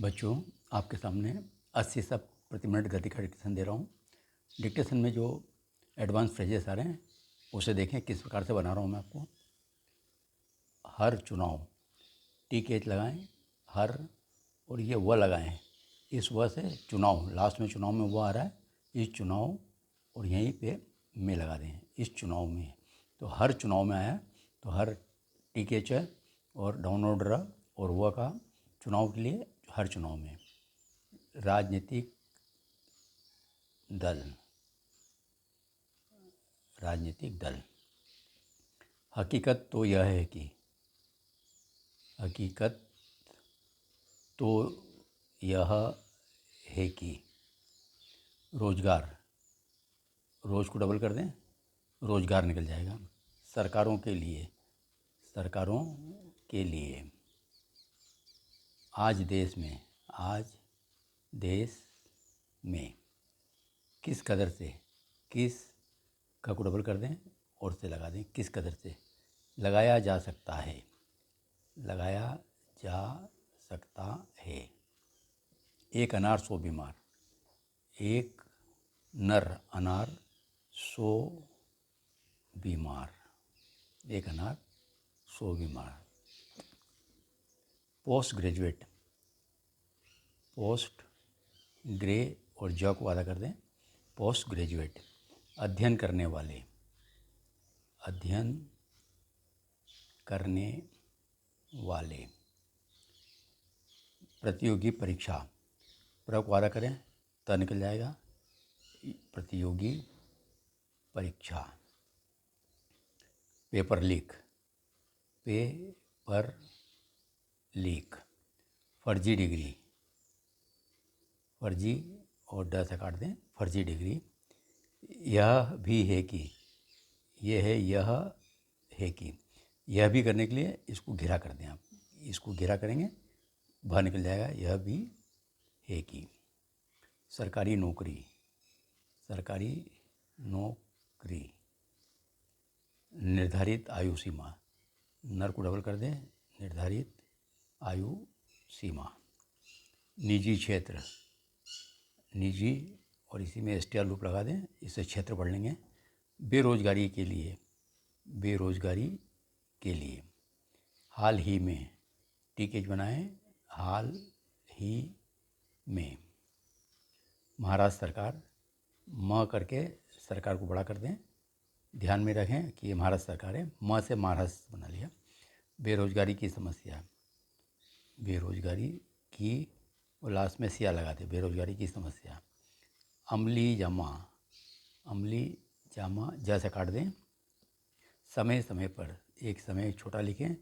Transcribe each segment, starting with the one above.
बच्चों, आपके सामने 80 शब्द प्रति मिनट गति का डिक्टेशन दे रहा हूँ। डिक्टेशन में जो एडवांस फ्रेजेस आ रहे हैं उसे देखें किस प्रकार से बना रहा हूँ मैं आपको। हर चुनाव, टी के एच लगाएं, हर, और ये व लगाएं। इस व से चुनाव, लास्ट में चुनाव में वो आ रहा है, इस चुनाव, और यहीं पे में लगा दें, इस चुनाव में। तो हर चुनाव में आया तो हर टी के एच है और डाउनलोड रहा, और वह का चुनाव के लिए हर चुनाव में। राजनीतिक दल, राजनीतिक दल। हकीकत तो यह है कि, हकीकत तो यह है कि रोजगार, रोज को डबल कर दें, रोजगार निकल जाएगा। सरकारों के लिए, सरकारों के लिए। आज देश में, आज देश में। किस कदर से, किस का को डबल कर दें और से लगा दें, किस कदर से लगाया जा सकता है, लगाया जा सकता है। एक अनार 100 बीमार, एक नर अनार 100 बीमार, एक अनार 100 बीमार। पोस्ट ग्रेजुएट, पोस्ट ग्रे और ज को आधा कर दें, पोस्ट ग्रेजुएट। अध्ययन करने वाले, अध्ययन करने वाले। प्रतियोगी परीक्षा, प्र को आधा करें, त निकल जाएगा, प्रतियोगी परीक्षा। Paper leak, paper leak. फर्जी डिग्री, फर्जी और ड से काट दें, फर्जी डिग्री। यह भी है कि, यह है, यह है कि। यह भी करने के लिए इसको घेरा कर दें आप, इसको घेरा करेंगे, भ निकल जाएगा, यह भी है कि। सरकारी नौकरी, सरकारी नौकरी। निर्धारित आयु सीमा, नर को डबल कर दें, निर्धारित आयु सीमा। निजी क्षेत्र, निजी, और इसी में STR लूप लगा दें, इससे क्षेत्र पढ़ लेंगे। बेरोजगारी के लिए, बेरोजगारी के लिए। हाल ही में, टीकेज बनाएं, हाल ही में। महाराष्ट्र सरकार, म करके सरकार को बड़ा कर दें, ध्यान में रखें कि ये महाराष्ट्र सरकार है, म से महाराष्ट्र बना लिया। बेरोजगारी की समस्या, बेरोजगारी की, और लास्ट में सिया लगा दें, बेरोजगारी की समस्या। अमली जामा, अमली जामा, जैसे काट दें। समय समय पर, एक समय छोटा लिखें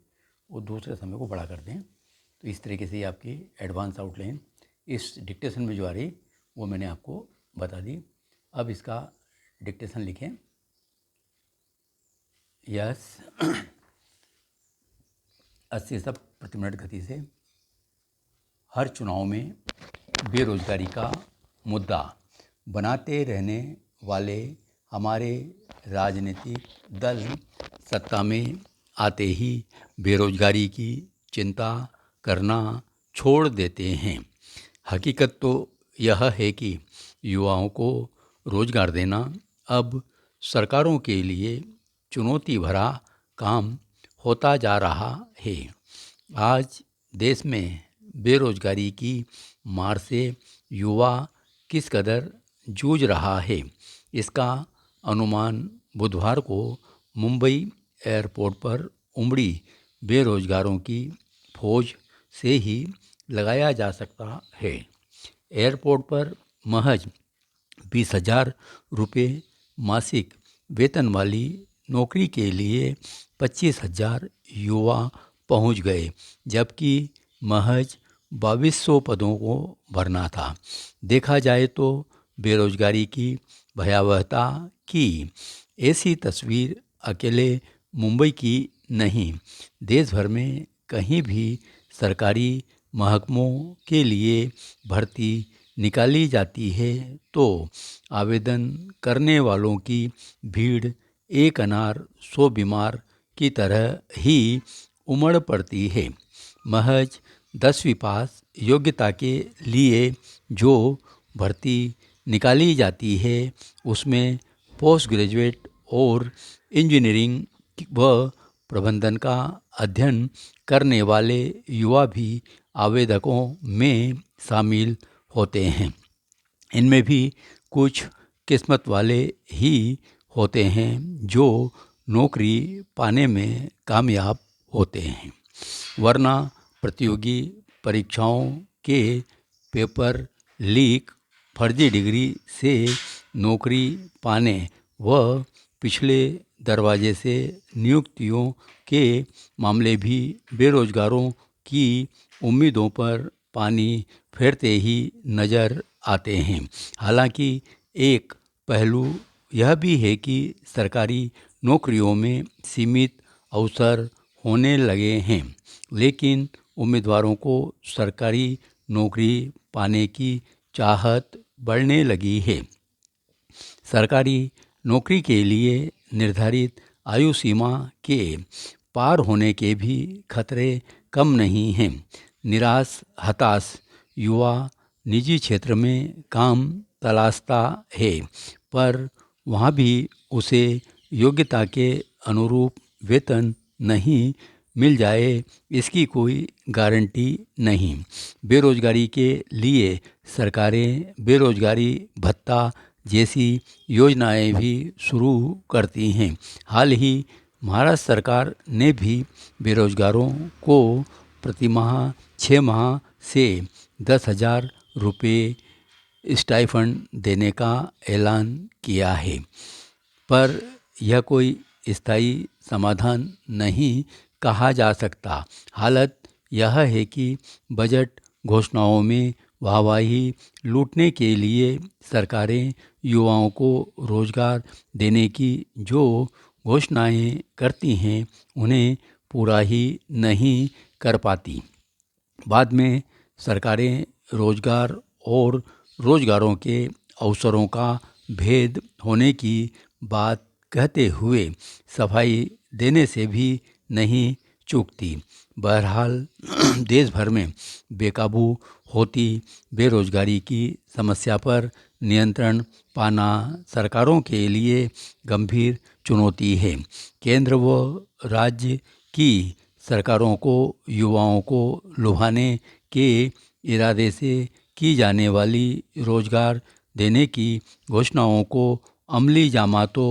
और दूसरे समय को बड़ा कर दें। तो इस तरीके से आपकी एडवांस आउटलाइन इस डिक्टेशन में जो आ रही वो मैंने आपको बता दी। अब इसका डिक्टेशन लिखें। यस 80 शब्द प्रति मिनट गति से। हर चुनाव में बेरोजगारी का मुद्दा बनाते रहने वाले हमारे राजनीतिक दल सत्ता में आते ही बेरोजगारी की चिंता करना छोड़ देते हैं। हकीकत तो यह है कि युवाओं को रोजगार देना अब सरकारों के लिए चुनौती भरा काम होता जा रहा है। आज देश में बेरोजगारी की मार से युवा किस कदर जूझ रहा है, इसका अनुमान बुधवार को मुंबई एयरपोर्ट पर उमड़ी बेरोजगारों की फौज से ही लगाया जा सकता है। एयरपोर्ट पर महज 20,000 रुपये मासिक वेतन वाली नौकरी के लिए 25,000 युवा पहुंच गए, जबकि महज 2200 पदों को भरना था। देखा जाए तो बेरोजगारी की भयावहता की ऐसी तस्वीर अकेले मुंबई की नहीं, देश भर में कहीं भी सरकारी महकमों के लिए भर्ती निकाली जाती है तो आवेदन करने वालों की भीड़ एक अनार 100 बीमार की तरह ही उमड़ पड़ती है। महज 10वीं पास योग्यता के लिए जो भर्ती निकाली जाती है उसमें पोस्ट ग्रेजुएट और इंजीनियरिंग व प्रबंधन का अध्ययन करने वाले युवा भी आवेदकों में शामिल होते हैं। इनमें भी कुछ किस्मत वाले ही होते हैं जो नौकरी पाने में कामयाब होते हैं, वरना प्रतियोगी परीक्षाओं के पेपर लीक, फर्जी डिग्री से नौकरी पाने व पिछले दरवाजे से नियुक्तियों के मामले भी बेरोजगारों की उम्मीदों पर पानी फेरते ही नज़र आते हैं। हालांकि एक पहलू यह भी है कि सरकारी नौकरियों में सीमित अवसर होने लगे हैं, लेकिन उम्मीदवारों को सरकारी नौकरी पाने की चाहत बढ़ने लगी है। सरकारी नौकरी के लिए निर्धारित आयु सीमा के पार होने के भी खतरे कम नहीं हैं। निराश हताश युवा निजी क्षेत्र में काम तलाशता है, पर वहाँ भी उसे योग्यता के अनुरूप वेतन नहीं मिल जाए इसकी कोई गारंटी नहीं। बेरोजगारी के लिए सरकारें बेरोजगारी भत्ता जैसी योजनाएं भी शुरू करती हैं। हाल ही महाराष्ट्र सरकार ने भी बेरोजगारों को प्रतिमाह 6 माह से 10,000 रुपये स्टाइफंड देने का ऐलान किया है, पर यह कोई स्थायी समाधान नहीं कहा जा सकता। हालत यह है कि बजट घोषणाओं में वाहवाही लूटने के लिए सरकारें युवाओं को रोजगार देने की जो घोषणाएं करती हैं उन्हें पूरा ही नहीं कर पाती। बाद में सरकारें रोजगार और रोजगारों के अवसरों का भेद होने की बात कहते हुए सफाई देने से भी नहीं चूकती। बहरहाल देश भर में बेकाबू होती बेरोजगारी की समस्या पर नियंत्रण पाना सरकारों के लिए गंभीर चुनौती है। केंद्र व राज्य की सरकारों को युवाओं को लुभाने के इरादे से की जाने वाली रोजगार देने की घोषणाओं को अमली जामा तो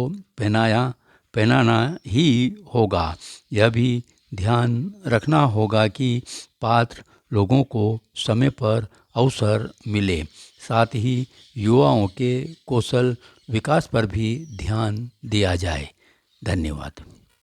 पहनाना ही होगा। यह भी ध्यान रखना होगा कि पात्र लोगों को समय पर अवसर मिले, साथ ही युवाओं के कौशल विकास पर भी ध्यान दिया जाए। धन्यवाद।